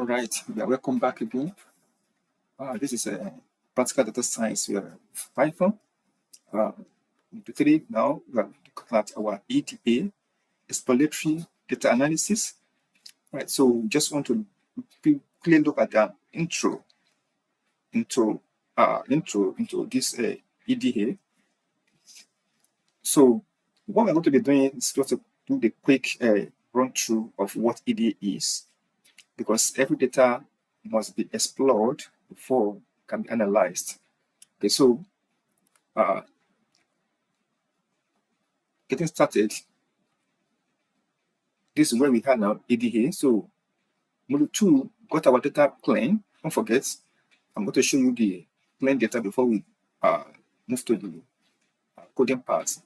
right, we are welcome back again. This is a practical data science Python. Uh, Today now we are looking at our EDA, exploratory data analysis. Right, so we just want to quickly look at the intro into this EDA. So what we're going to be doing is just to do the quick run through of what EDA is, because every data must be explored before it can be analyzed. Okay, so getting started, this is where we have now EDA. So module 2 got our data plane. Don't forget, I'm going to show you the plane data before we move to the coding part.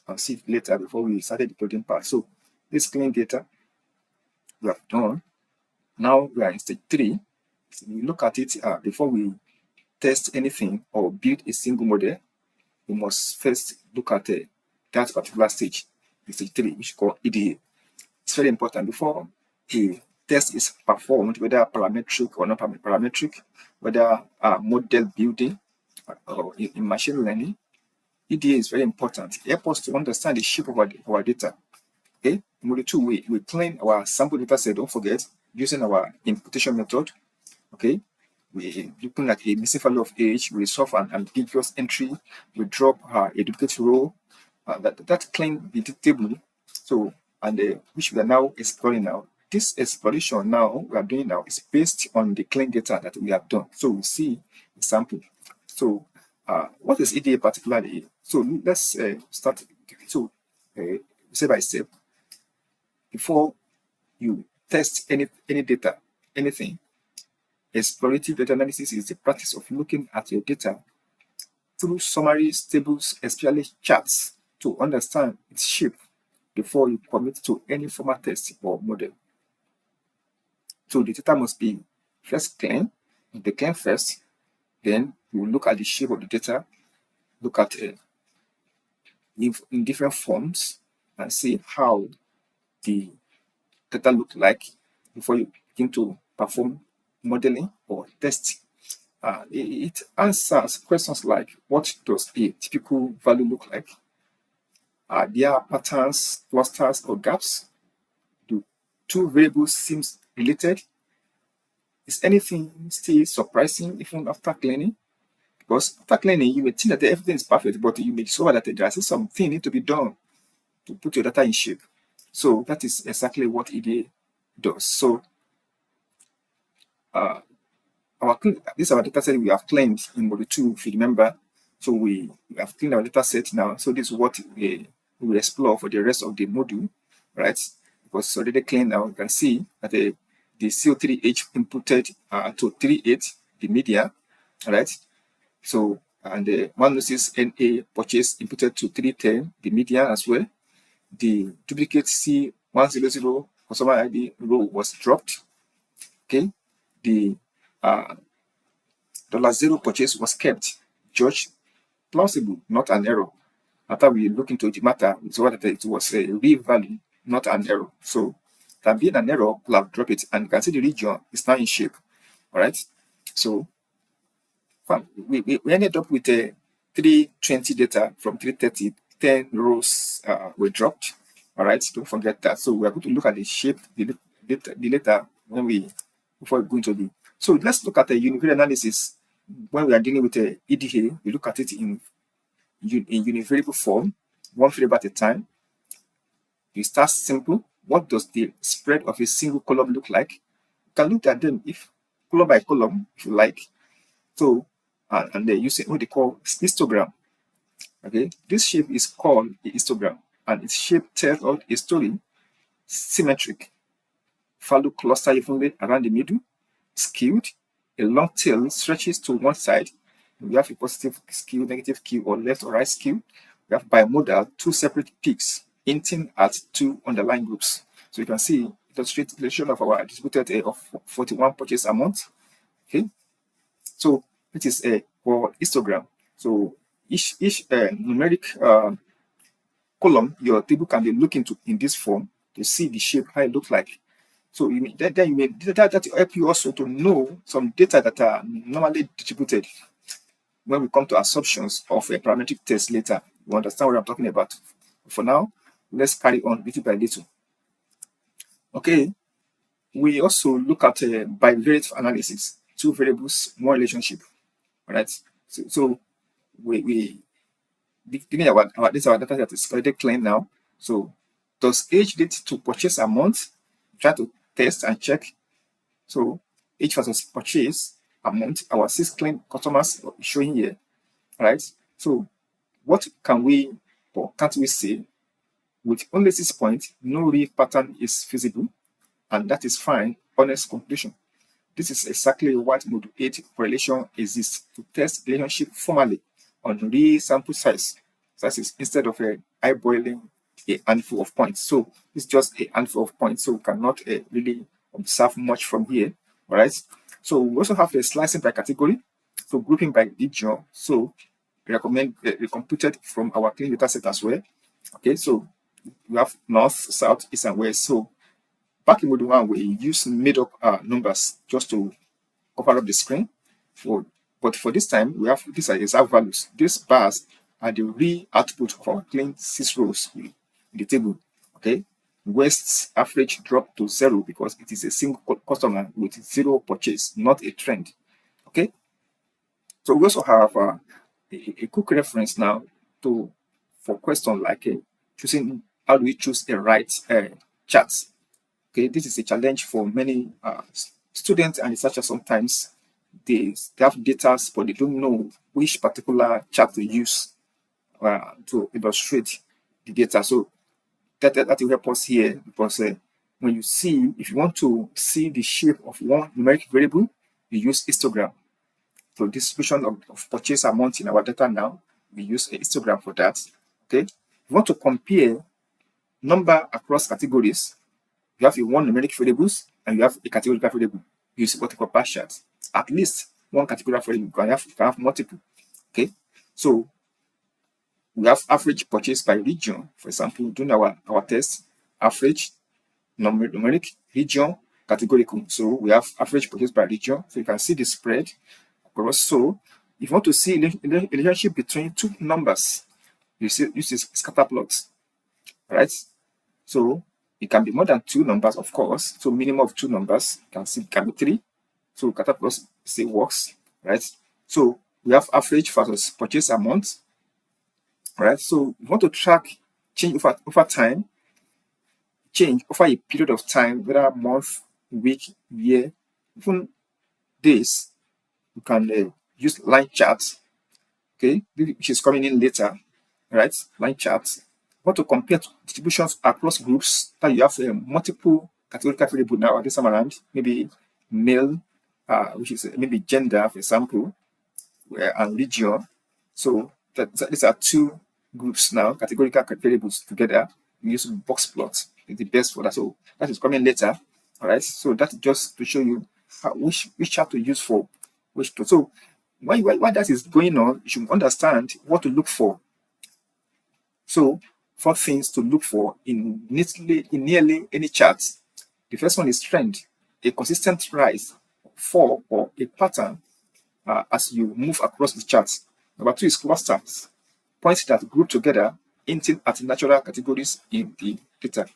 I'll see it later before we started the coding part. So this clean data we have done. Now we are in stage 3. So we look at it before we test anything or build a single model. We must first look at that particular stage, stage 3, which is called EDA. It's very important before a test is performed, whether parametric or not parametric, whether model building or in machine learning. EDA is very important. It helps us to understand the shape of our data. Okay, in module 2, we clean our sample data set. Don't forget, using our imputation method. Okay, we looking at a missing value of age, we solve an ambiguous entry, we drop a duplicate row. That clean the table. So which we are now exploring now. This exploration now we are doing now is based on the clean data that we have done. So we see the sample. So what is EDA particularly? So let's start. So step by step, before you test any data, anything, explorative data analysis is the practice of looking at your data through summaries, tables, especially charts, to understand its shape before you commit to any formal test or model. So the data must be first clean. The clean first, then you look at the shape of the data, look at in different forms, and see how the data look like before you begin to perform modeling or testing. It answers questions like, what does a typical value look like? Are there patterns, clusters, or gaps? Do two variables seem related? Is anything still surprising even after cleaning? Because after cleaning, you may think that everything is perfect, but you may discover that there is something need to be done to put your data in shape. So that is exactly what EDA does. So this is our data set we have cleaned in module 2, if you remember. So we have cleaned our data set now. So this is what we will explore for the rest of the module, right? Because it's already clean now. You can see that the CO3H inputted to 38, the media, right? So, and the one notice NA purchase inputted to 310, the media as well. The duplicate C100 customer ID row was dropped. Okay, the $0 purchase was kept. Judged plausible, not an error. After we look into the matter, we saw that it was a real value, not an error. So that being an error, we'll have dropped it, and you can see the region is now in shape. All right. So we ended up with a 320 data from 330. 10 rows were dropped. All right. Don't forget that. So we are going to look at the shape, the data before we go into the. So let's look at the univariate analysis. When we are dealing with the EDA, we look at it in univariable form, one variable at a time. You start simple. What does the spread of a single column look like? You can look at them if column by column, if you like. So and then use what they call histogram. Okay, this shape is called a histogram, and its shape tells us a story. Symmetric, value cluster evenly around the middle, skewed, a long tail stretches to one side. We have a positive skew, negative skew, or left or right skew. We have bimodal, two separate peaks, hinting at two underlying groups. So you can see illustrate the relation of our distributed of 41 purchase amount. Okay, so it is a histogram. So each numeric column, your table can be looked into in this form to see the shape, how it looks like. So then you may that will help you also to know some data that are normally distributed when we come to assumptions of a parametric test later. You understand what I'm talking about? For now, let's carry on little by little. Okay, we also look at bivariate analysis, two variables, one relationship. All right. So we giving this our data that is already clean now. So does age lead to purchase amount? Try to test and check. So age versus purchase amount, our 6 clean customers showing here. Right. So what can we or can't we say? With only 6 points, no real pattern is feasible, and that is fine. Honest conclusion. This is exactly what Module 8 correlation exists, to test relationship formally on real sample sizes instead of eyeballing a handful of points. So it's just a handful of points, so we cannot really observe much from here. All right. So we also have a slicing by category, so grouping by region. So we recommend computed from our clean data set as well. Okay, so we have north, south, east, and west. So back in Module 1, we use made up numbers just to cover up the screen. But for this time, we have these are exact values. These bars are the real output of our clean 6 rows in the table. Okay, West's average dropped to 0 because it is a single customer with 0 purchase, not a trend. Okay, so we also have a quick reference now for questions like choosing how do we choose a right chart. Okay, this is a challenge for many students and researchers. Sometimes they have data, but they don't know which particular chart to use to illustrate the data. So that will help us here, because when you see, if you want to see the shape of one numeric variable, you use histogram. So distribution of purchase amount in our data now, we use a histogram for that. Okay, if you want to compare number across categories, you have a one numeric variables and you have a categorical variable. You use what we call bar charts. At least one categorical variable, you can have multiple. Okay, so we have average purchase by region. For example, doing our test, average numeric region categorical. So we have average purchase by region. So you can see the spread across. So if you want to see the relationship between two numbers, you use scatter plots, right? So it can be more than 2 numbers, of course. So minimum of 2 numbers. You can see it can be 3. So scatter plots say works, right? So we have average versus purchase amount, right? So you want to track change over time, change over a period of time, whether month, week, year, even days. You can use line charts, okay, which is coming in later, right? Line charts. Want to compare distributions across groups that you have multiple categorical variable now this time around, maybe male, which is maybe gender, for example, and region. So these are 2 groups now, categorical variables together. We use box plots. It's the best for that. So that is coming later. All right. So that's just to show you which chart to use for which. So while that is going on, you should understand what to look for. So 4 things to look for in nearly any chart. The first one is trend, a consistent rise, fall, or a pattern as you move across the chart. Number 2 is clusters, points that group together, hinting at natural categories in the data.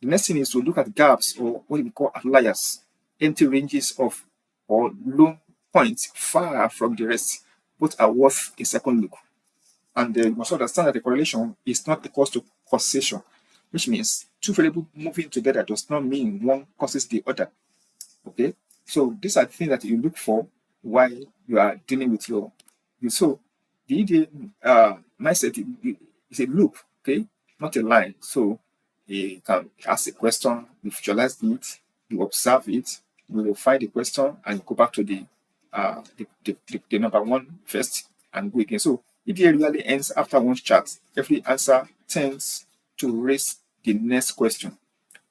The next thing is to look at gaps, or what we call outliers, empty ranges of or low points far from the rest. Both are worth a second look. And you must understand that the correlation is not equal to causation, which means 2 variables moving together does not mean one causes the other. Okay, so these are the things that you look for while you are dealing with your. So the EDA mindset is a loop, okay, not a line. So you can ask a question, you visualize it, you observe it, you will find the question and go back to the number 1 first and go again. So EDA really ends after one chart. Every answer tends to raise the next question.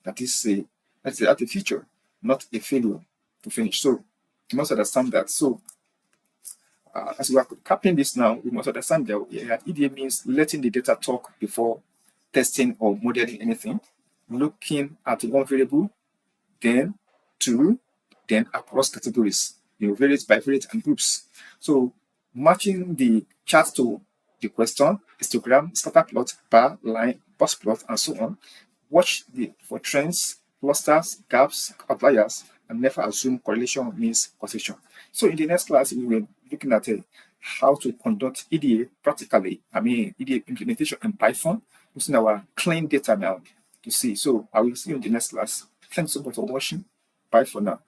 That's a feature, not a failure to finish. So you must understand that. So as we are capping this now, we must understand that EDA means letting the data talk before testing or modeling anything. Looking at one variable, then to, then across categories, various, bivariate, and groups. So matching the chart to the question, histogram, scatter plot, bar, line, box plot, and so on. Watch for trends, clusters, gaps, outliers, and never assume correlation means causation. So in the next class, we will be looking at how to conduct EDA practically. EDA implementation in Python using our clean data now to see. So I will see you in the next class. Thanks so much for watching. Bye for now.